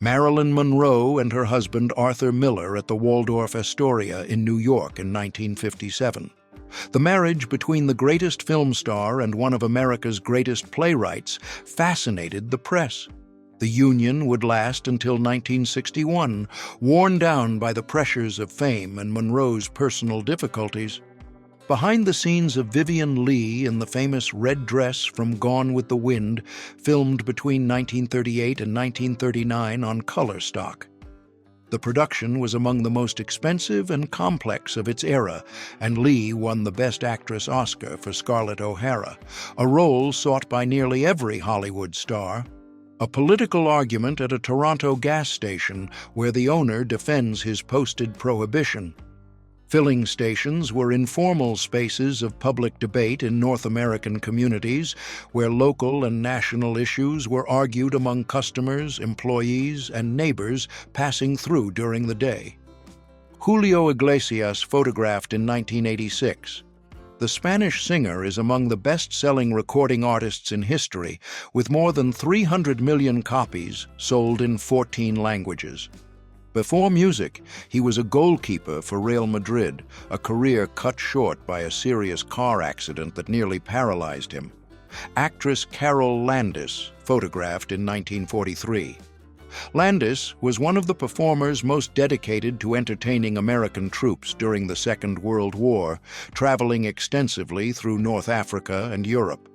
Marilyn Monroe and her husband Arthur Miller at the Waldorf Astoria in New York in 1957. The marriage between the greatest film star and one of America's greatest playwrights fascinated the press. The union would last until 1961, worn down by the pressures of fame and Monroe's personal difficulties. Behind the scenes of Vivien Leigh in the famous red dress from Gone with the Wind, filmed between 1938 and 1939 on color stock. The production was among the most expensive and complex of its era, and Leigh won the Best Actress Oscar for Scarlett O'Hara, a role sought by nearly every Hollywood star. A political argument at a Toronto gas station where the owner defends his posted prohibition. Filling stations were informal spaces of public debate in North American communities where local and national issues were argued among customers, employees, and neighbors passing through during the day. Julio Iglesias photographed in 1986. The Spanish singer is among the best-selling recording artists in history, with more than 300 million copies sold in 14 languages. Before music, he was a goalkeeper for Real Madrid, a career cut short by a serious car accident that nearly paralyzed him. Actress Carol Landis photographed in 1943. Landis was one of the performers most dedicated to entertaining American troops during the Second World War, traveling extensively through North Africa and Europe.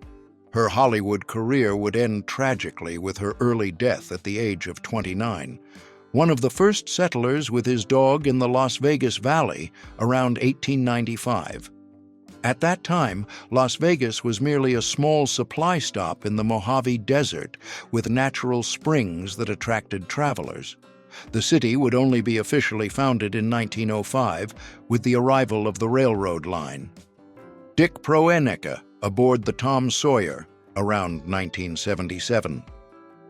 Her Hollywood career would end tragically with her early death at the age of 29. One of the first settlers with his dog in the Las Vegas Valley around 1895. At that time, Las Vegas was merely a small supply stop in the Mojave Desert with natural springs that attracted travelers. The city would only be officially founded in 1905 with the arrival of the railroad line. Dick Proenneke aboard the Tom Sawyer around 1977.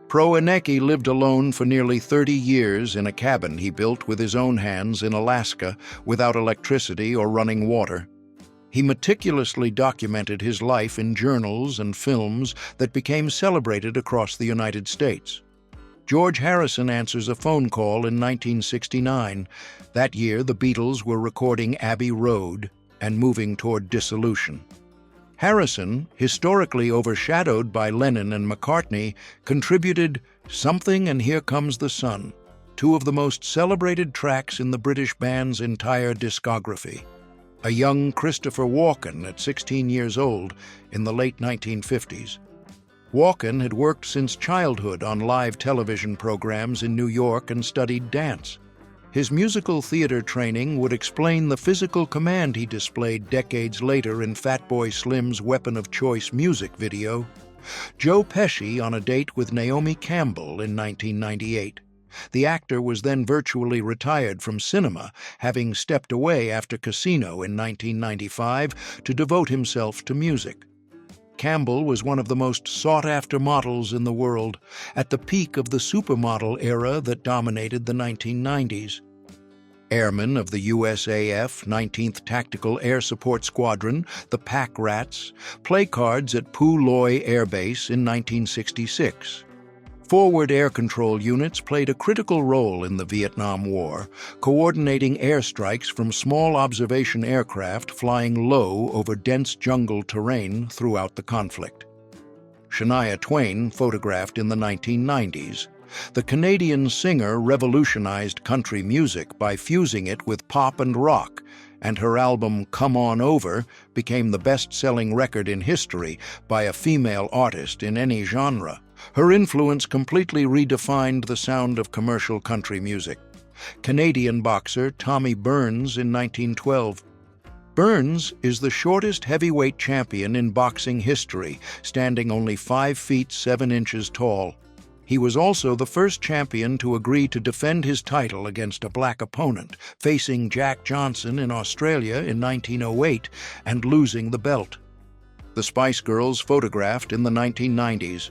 Proenneke lived alone for nearly 30 years in a cabin he built with his own hands in Alaska without electricity or running water. He meticulously documented his life in journals and films that became celebrated across the United States. George Harrison answers a phone call in 1969. That year, the Beatles were recording Abbey Road and moving toward dissolution. Harrison, historically overshadowed by Lennon and McCartney, contributed Something and Here Comes the Sun, two of the most celebrated tracks in the British band's entire discography. A young Christopher Walken at 16 years old in the late 1950s. Walken had worked since childhood on live television programs in New York and studied dance. His musical theater training would explain the physical command he displayed decades later in Fatboy Slim's Weapon of Choice music video. Joe Pesci on a date with Naomi Campbell in 1998. The actor was then virtually retired from cinema, having stepped away after Casino in 1995 to devote himself to music. Campbell was one of the most sought-after models in the world, at the peak of the supermodel era that dominated the 1990s. Airmen of the USAF 19th Tactical Air Support Squadron, the Pack Rats, play cards at Pu Loi Air Base in 1966. Forward air control units played a critical role in the Vietnam War, coordinating airstrikes from small observation aircraft flying low over dense jungle terrain throughout the conflict. Shania Twain photographed in the 1990s. The Canadian singer revolutionized country music by fusing it with pop and rock, and her album Come On Over became the best-selling record in history by a female artist in any genre. Her influence completely redefined the sound of commercial country music. Canadian boxer Tommy Burns in 1912. Burns is the shortest heavyweight champion in boxing history, standing only 5 feet 7 inches tall. He was also the first champion to agree to defend his title against a black opponent, facing Jack Johnson in Australia in 1908 and losing the belt. The Spice Girls photographed in the 1990s.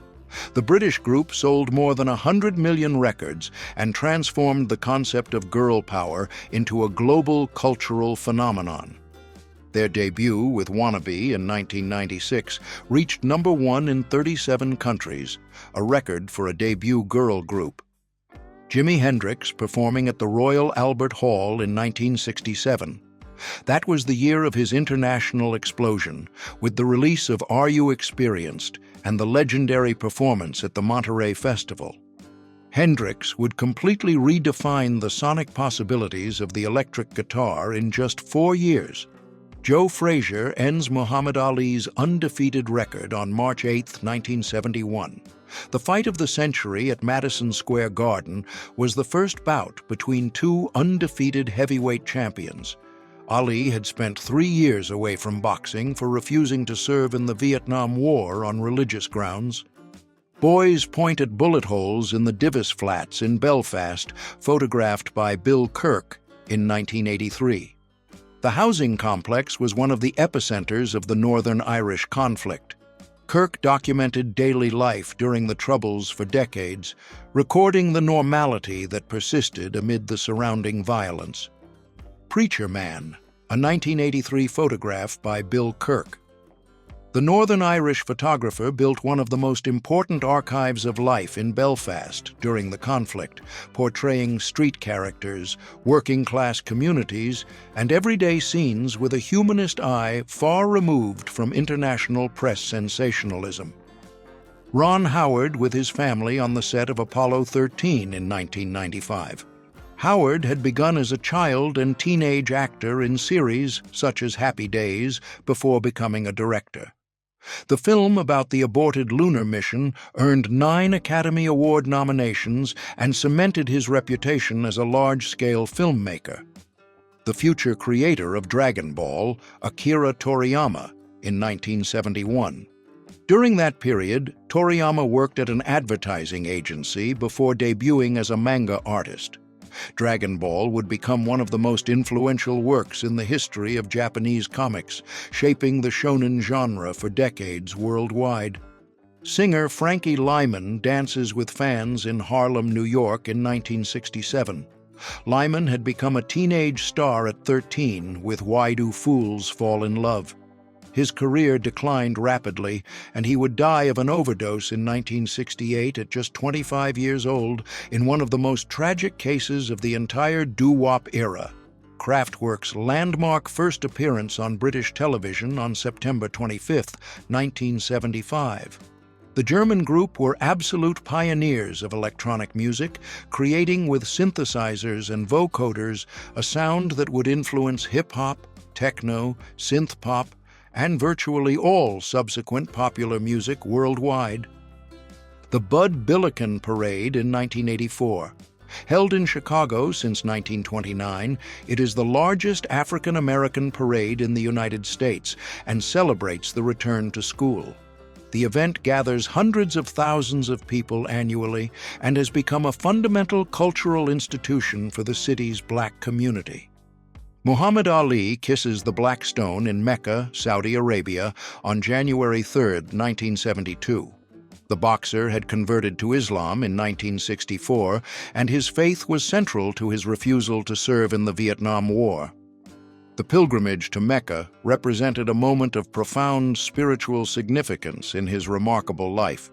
The British group sold more than 100 million records and transformed the concept of girl power into a global cultural phenomenon. Their debut with Wannabe in 1996 reached #1 in 37 countries, a record for a debut girl group. Jimi Hendrix performing at the Royal Albert Hall in 1967. That was the year of his international explosion, with the release of Are You Experienced and the legendary performance at the Monterey Festival. Hendrix would completely redefine the sonic possibilities of the electric guitar in just 4 years. Joe Frazier ends Muhammad Ali's undefeated record on March 8, 1971. The fight of the century at Madison Square Garden was the first bout between two undefeated heavyweight champions. Ali had spent 3 years away from boxing for refusing to serve in the Vietnam War on religious grounds. Boys point at bullet holes in the Divis Flats in Belfast, photographed by Bill Kirk in 1983. The housing complex was one of the epicenters of the Northern Irish conflict. Kirk documented daily life during the Troubles for decades, recording the normality that persisted amid the surrounding violence. Preacher Man, a 1983 photograph by Bill Kirk. The Northern Irish photographer built one of the most important archives of life in Belfast during the conflict, portraying street characters, working-class communities, and everyday scenes with a humanist eye far removed from international press sensationalism. Ron Howard with his family on the set of Apollo 13 in 1995. Howard had begun as a child and teenage actor in series such as Happy Days before becoming a director. The film about the aborted lunar mission earned 9 Academy Award nominations and cemented his reputation as a large-scale filmmaker. The future creator of Dragon Ball, Akira Toriyama, in 1971. During that period, Toriyama worked at an advertising agency before debuting as a manga artist. Dragon Ball would become one of the most influential works in the history of Japanese comics, shaping the shonen genre for decades worldwide. Singer Frankie Lyman dances with fans in Harlem, New York in 1967. Lyman had become a teenage star at 13 with Why Do Fools Fall in Love? His career declined rapidly, and he would die of an overdose in 1968 at just 25 years old in one of the most tragic cases of the entire doo-wop era. Kraftwerk's landmark first appearance on British television on September 25, 1975. The German group were absolute pioneers of electronic music, creating with synthesizers and vocoders a sound that would influence hip-hop, techno, synth-pop, and virtually all subsequent popular music worldwide. The Bud Billiken Parade in 1984. Held in Chicago since 1929, it is the largest African-American parade in the United States and celebrates the return to school. The event gathers hundreds of thousands of people annually and has become a fundamental cultural institution for the city's black community. Muhammad Ali kisses the Black Stone in Mecca, Saudi Arabia, on January 3, 1972. The boxer had converted to Islam in 1964, and his faith was central to his refusal to serve in the Vietnam War. The pilgrimage to Mecca represented a moment of profound spiritual significance in his remarkable life.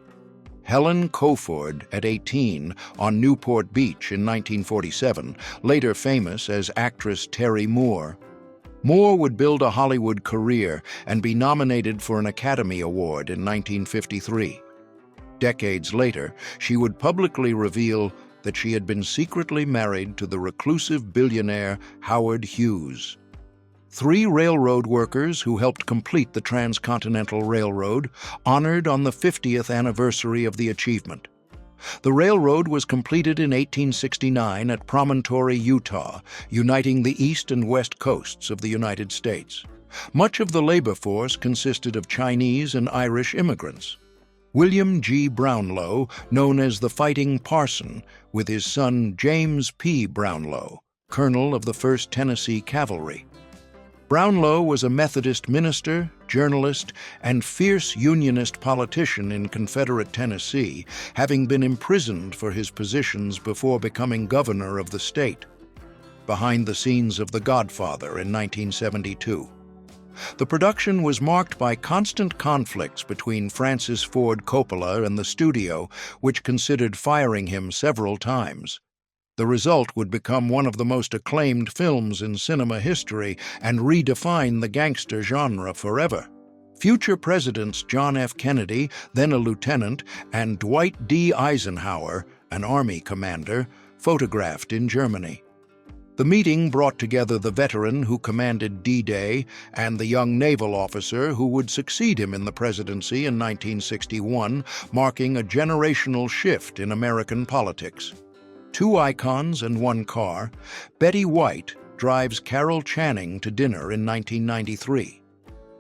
Helen Coford, at 18, on Newport Beach in 1947, later famous as actress Terry Moore. Moore would build a Hollywood career and be nominated for an Academy Award in 1953. Decades later, she would publicly reveal that she had been secretly married to the reclusive billionaire Howard Hughes. 3 railroad workers who helped complete the Transcontinental Railroad, honored on the 50th anniversary of the achievement. The railroad was completed in 1869 at Promontory, Utah, uniting the east and west coasts of the United States. Much of the labor force consisted of Chinese and Irish immigrants. William G. Brownlow, known as the Fighting Parson, with his son James P. Brownlow, colonel of the 1st Tennessee Cavalry. Brownlow was a Methodist minister, journalist, and fierce Unionist politician in Confederate Tennessee, having been imprisoned for his positions before becoming governor of the state. Behind the scenes of The Godfather in 1972. The production was marked by constant conflicts between Francis Ford Coppola and the studio, which considered firing him several times. The result would become one of the most acclaimed films in cinema history and redefine the gangster genre forever. Future presidents John F. Kennedy, then a lieutenant, and Dwight D. Eisenhower, an Army commander, photographed in Germany. The meeting brought together the veteran who commanded D-Day and the young naval officer who would succeed him in the presidency in 1961, marking a generational shift in American politics. Two icons and one car, Betty White drives Carol Channing to dinner in 1993.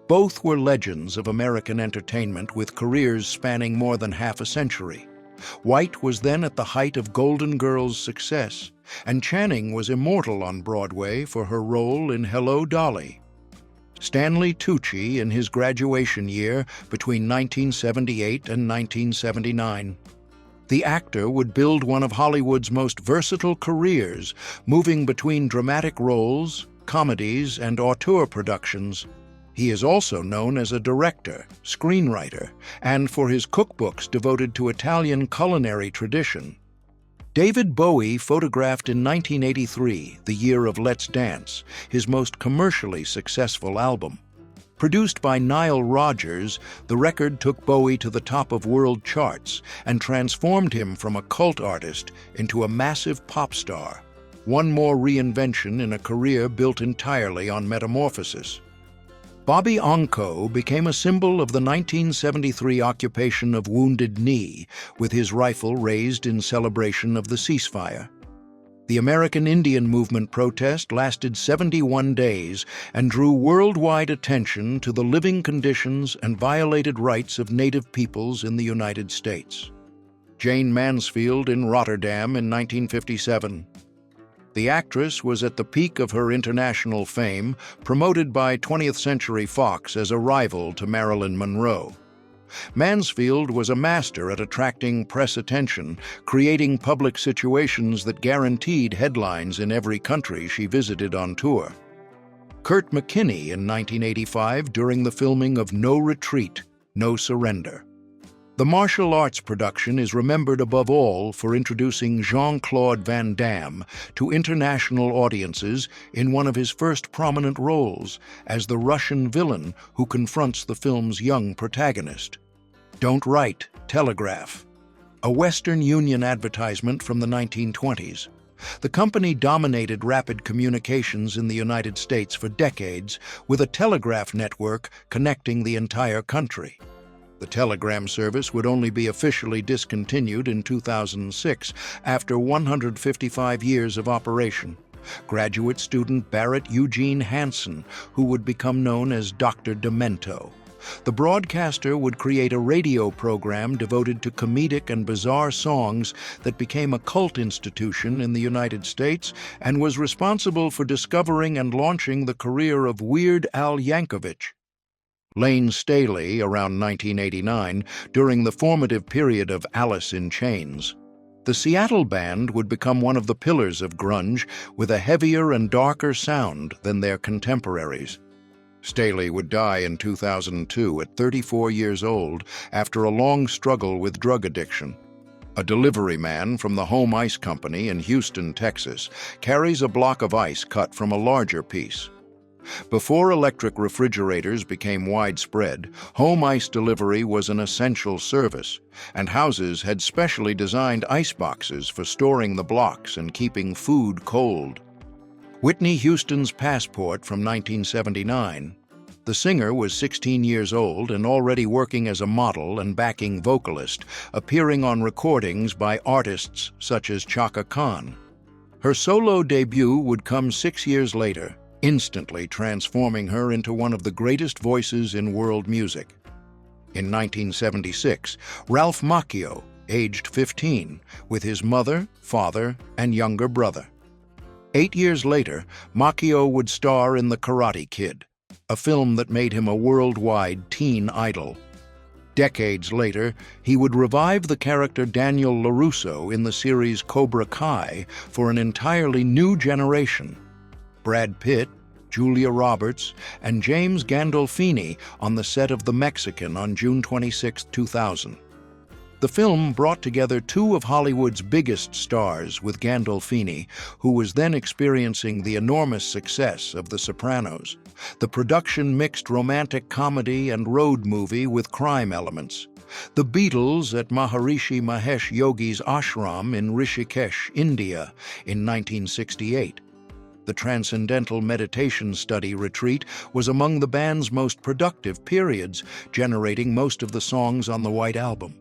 Both were legends of American entertainment with careers spanning more than half a century. White was then at the height of Golden Girl's success, and Channing was immortal on Broadway for her role in Hello, Dolly. Stanley Tucci in his graduation year between 1978 and 1979. The actor would build one of Hollywood's most versatile careers, moving between dramatic roles, comedies, and auteur productions. He is also known as a director, screenwriter, and for his cookbooks devoted to Italian culinary tradition. David Bowie photographed in 1983, the year of Let's Dance, his most commercially successful album. Produced by Nile Rodgers, the record took Bowie to the top of world charts and transformed him from a cult artist into a massive pop star. One more reinvention in a career built entirely on metamorphosis. Bobby Onko became a symbol of the 1973 occupation of Wounded Knee, with his rifle raised in celebration of the ceasefire. The American Indian Movement protest lasted 71 days and drew worldwide attention to the living conditions and violated rights of Native peoples in the United States. Jane Mansfield in Rotterdam in 1957. The actress was at the peak of her international fame, promoted by 20th Century Fox as a rival to Marilyn Monroe. Mansfield was a master at attracting press attention, creating public situations that guaranteed headlines in every country she visited on tour. Kurt McKinney in 1985 during the filming of No Retreat, No Surrender. The martial arts production is remembered above all for introducing Jean-Claude Van Damme to international audiences in one of his first prominent roles as the Russian villain who confronts the film's young protagonist. Don't Write, Telegraph, a Western Union advertisement from the 1920s. The company dominated rapid communications in the United States for decades, with a telegraph network connecting the entire country. The telegram service would only be officially discontinued in 2006 after 155 years of operation. Graduate student Barrett Eugene Hansen, who would become known as Dr. Demento. The broadcaster would create a radio program devoted to comedic and bizarre songs that became a cult institution in the United States and was responsible for discovering and launching the career of Weird Al Yankovic. Lane Staley, around 1989, during the formative period of Alice in Chains. The Seattle band would become one of the pillars of grunge, with a heavier and darker sound than their contemporaries. Staley would die in 2002 at 34 years old after a long struggle with drug addiction. A delivery man from the Home Ice Company in Houston, Texas, carries a block of ice cut from a larger piece. Before electric refrigerators became widespread, home ice delivery was an essential service, and houses had specially designed ice boxes for storing the blocks and keeping food cold. Whitney Houston's Passport from 1979. The singer was 16 years old and already working as a model and backing vocalist, appearing on recordings by artists such as Chaka Khan. Her solo debut would come 6 years later, instantly transforming her into one of the greatest voices in world music. In 1976, Ralph Macchio, aged 15, with his mother, father, and younger brother. 8 years later, Macchio would star in The Karate Kid, a film that made him a worldwide teen idol. Decades later, he would revive the character Daniel LaRusso in the series Cobra Kai for an entirely new generation. Brad Pitt, Julia Roberts, and James Gandolfini on the set of The Mexican on June 26, 2000. The film brought together two of Hollywood's biggest stars with Gandolfini, who was then experiencing the enormous success of The Sopranos. The production mixed romantic comedy and road movie with crime elements. The Beatles at Maharishi Mahesh Yogi's ashram in Rishikesh, India, in 1968. The Transcendental Meditation Study retreat was among the band's most productive periods, generating most of the songs on the White Album.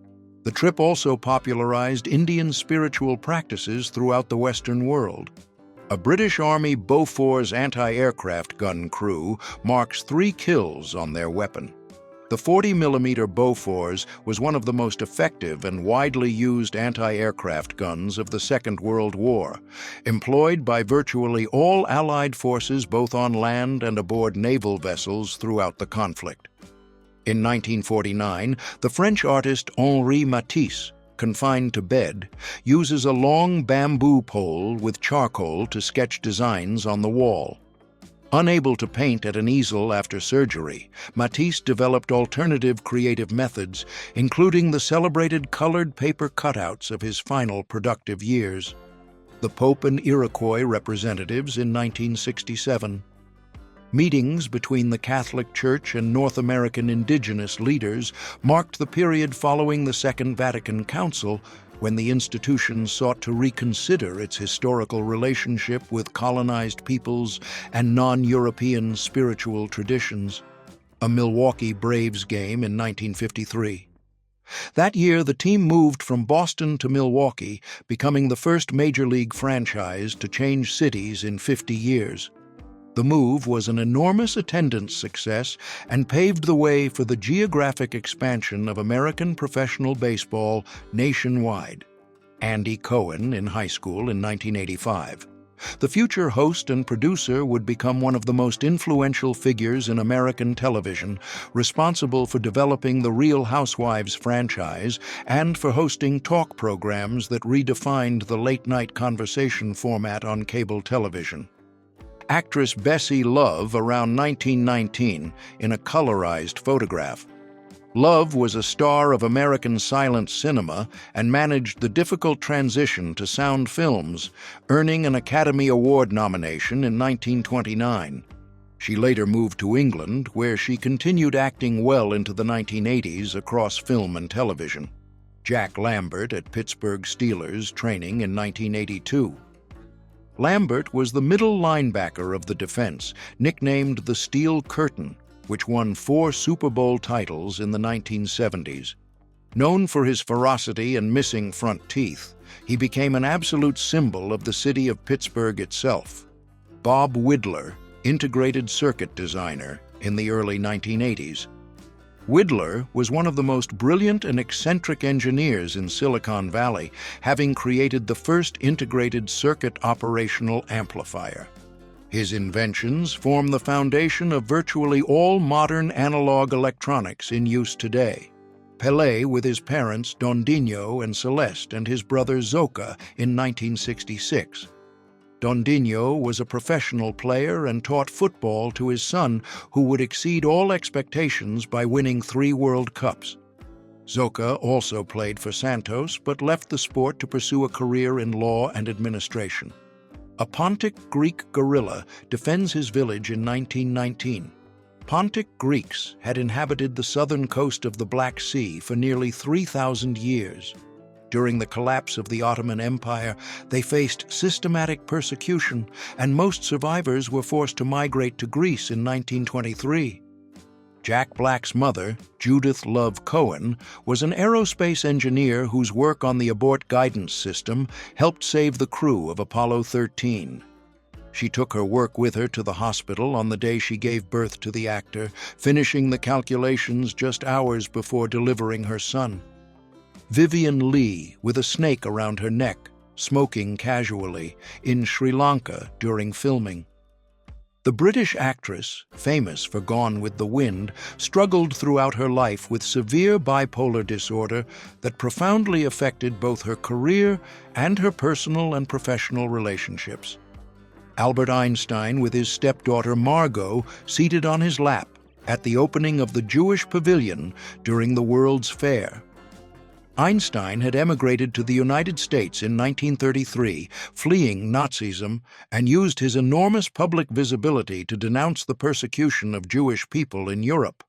The trip also popularized Indian spiritual practices throughout the Western world. A British Army Bofors anti-aircraft gun crew marks 3 kills on their weapon. The 40mm Bofors was one of the most effective and widely used anti-aircraft guns of the Second World War, employed by virtually all Allied forces both on land and aboard naval vessels throughout the conflict. In 1949, the French artist Henri Matisse, confined to bed, uses a long bamboo pole with charcoal to sketch designs on the wall. Unable to paint at an easel after surgery, Matisse developed alternative creative methods, including the celebrated colored paper cutouts of his final productive years. The Pope and Iroquois representatives in 1967. Meetings between the Catholic Church and North American indigenous leaders marked the period following the Second Vatican Council, when the institution sought to reconsider its historical relationship with colonized peoples and non-European spiritual traditions. A Milwaukee Braves game in 1953. That year, the team moved from Boston to Milwaukee, becoming the first Major League franchise to change cities in 50 years. The move was an enormous attendance success and paved the way for the geographic expansion of American professional baseball nationwide. Andy Cohen in high school in 1985. The future host and producer would become one of the most influential figures in American television, responsible for developing the Real Housewives franchise and for hosting talk programs that redefined the late-night conversation format on cable television. Actress Bessie Love around 1919 in a colorized photograph. Love was a star of American silent cinema and managed the difficult transition to sound films, earning an Academy Award nomination in 1929. She later moved to England, where she continued acting well into the 1980s across film and television. Jack Lambert at Pittsburgh Steelers training in 1982. Lambert was the middle linebacker of the defense, nicknamed the Steel Curtain, which won 4 Super Bowl titles in the 1970s. Known for his ferocity and missing front teeth, he became an absolute symbol of the city of Pittsburgh itself. Bob Widler, integrated circuit designer in the early 1980s. Widler was one of the most brilliant and eccentric engineers in Silicon Valley, having created the first integrated circuit operational amplifier. His inventions form the foundation of virtually all modern analog electronics in use today. Pelé with his parents Dondinho and Celeste and his brother Zoka in 1966. Dondinho was a professional player and taught football to his son, who would exceed all expectations by winning 3 World Cups. Zoka also played for Santos, but left the sport to pursue a career in law and administration. A Pontic Greek guerrilla defends his village in 1919. Pontic Greeks had inhabited the southern coast of the Black Sea for nearly 3,000 years. During the collapse of the Ottoman Empire, they faced systematic persecution, and most survivors were forced to migrate to Greece in 1923. Jack Black's mother, Judith Love Cohen, was an aerospace engineer whose work on the abort guidance system helped save the crew of Apollo 13. She took her work with her to the hospital on the day she gave birth to the actor, finishing the calculations just hours before delivering her son. Vivian Lee, with a snake around her neck, smoking casually, in Sri Lanka during filming. The British actress, famous for Gone with the Wind, struggled throughout her life with severe bipolar disorder that profoundly affected both her career and her personal and professional relationships. Albert Einstein with his stepdaughter Margot seated on his lap at the opening of the Jewish Pavilion during the World's Fair. Einstein had emigrated to the United States in 1933, fleeing Nazism, and used his enormous public visibility to denounce the persecution of Jewish people in Europe.